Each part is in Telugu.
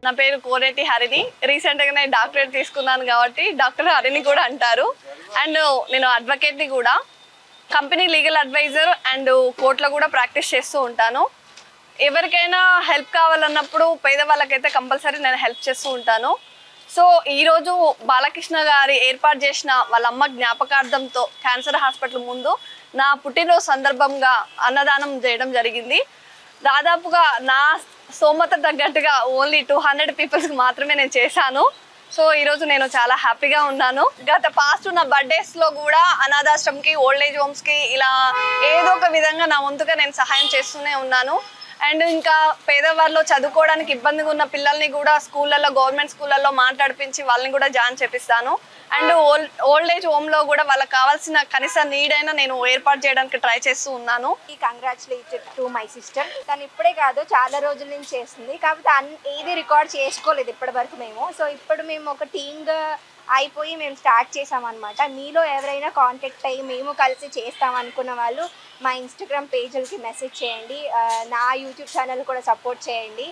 నా పేరు కోనేటి హరిణి. రీసెంట్గా నేను డాక్టరేట్ తీసుకున్నాను కాబట్టి డాక్టర్ హరిణి కూడా అంటారు. అండ్ నేను అడ్వకేట్ని కూడా, కంపెనీ లీగల్ అడ్వైజర్ అండ్ కోర్టులో కూడా ప్రాక్టీస్ చేస్తూ ఉంటాను. ఎవరికైనా హెల్ప్ కావాలన్నప్పుడు పేదవాళ్ళకైతే కంపల్సరీ నేను హెల్ప్ చేస్తూ ఉంటాను. సో ఈరోజు బాలకృష్ణ గారి ఏర్పాటు చేసిన వాళ్ళ అమ్మ జ్ఞాపకార్థంతో క్యాన్సర్ హాస్పిటల్ ముందు నా పుట్టినరోజు సందర్భంగా అన్నదానం చేయడం జరిగింది. దాదాపుగా నా స్తోమత తగ్గట్టుగా ఓన్లీ 200 పీపుల్స్కి మాత్రమే నేను చేశాను. సో ఈరోజు నేను చాలా హ్యాపీగా ఉన్నాను. గత పాస్ట్ నా బర్త్డేస్లో కూడా అనాథాశ్రమంకి, ఓల్డ్ ఏజ్ హోమ్స్కి ఇలా ఏదో ఒక విధంగా నా వంతుగా నేను సహాయం చేస్తూనే ఉన్నాను. అండ్ ఇంకా పేదవాళ్ళు చదువుకోవడానికి ఇబ్బందిగా ఉన్న పిల్లల్ని కూడా స్కూళ్ళల్లో, గవర్నమెంట్ స్కూళ్ళల్లో మాట్లాడిపించి వాళ్ళని కూడా జాయిన్ చేపిస్తాను. అండ్ ఓల్డ్ ఏజ్ హోమ్లో కూడా వాళ్ళకి కావాల్సిన కనీస నీడ్ అయినా నేను ఏర్పాటు చేయడానికి ట్రై చేస్తూ ఉన్నాను. Congratulated to my sister. తను ఇప్పుడే కాదు, చాలా రోజుల నుంచి చేస్తుంది, కాకపోతే ఏది రికార్డ్ చేసుకోలేదు ఇప్పటి వరకు మేము. సో ఇప్పుడు మేము ఒక టీమ్గా అయిపోయి మేము స్టార్ట్ చేసామన్నమాట. మీలో ఎవరైనా కాంటాక్ట్ అయ్యి మేము కలిసి చేస్తాం అనుకున్న వాళ్ళు మా ఇన్స్టాగ్రామ్ పేజీలకి మెసేజ్ చేయండి. నా యూట్యూబ్ ఛానల్ కూడా సపోర్ట్ చేయండి.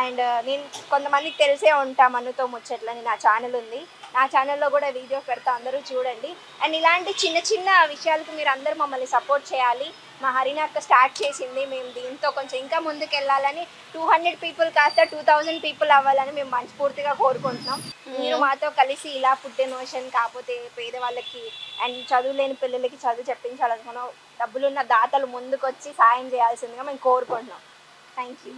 అండ్ నేను కొంతమందికి తెలిసే ఉంటా మనుతో ముచ్చట్లని నా ఛానల్ ఉంది. నా ఛానల్లో కూడా వీడియో పెడతా, అందరూ చూడండి. అండ్ ఇలాంటి చిన్న చిన్న విషయాలకు మీరు అందరూ మమ్మల్ని సపోర్ట్ చేయాలి. మా హరిణి అక్క స్టార్ట్ చేసింది, మేము దీంతో కొంచెం ఇంకా ముందుకు వెళ్ళాలని, 200 పీపుల్ కాస్త 2000 పీపుల్ అవ్వాలని మేము మనస్ఫూర్తిగా కోరుకుంటున్నాం. మీరు మాతో కలిసి ఇలా ఫుడ్ డొనేషన్, కాకపోతే పేదవాళ్ళకి అండ్ చదువులేని పిల్లలకి చదువు చెప్పించాలనుకున్నాం, డబ్బులున్న దాతలు ముందుకు వచ్చి సాయం చేయాల్సిందిగా మేము కోరుకుంటున్నాం. Thank you.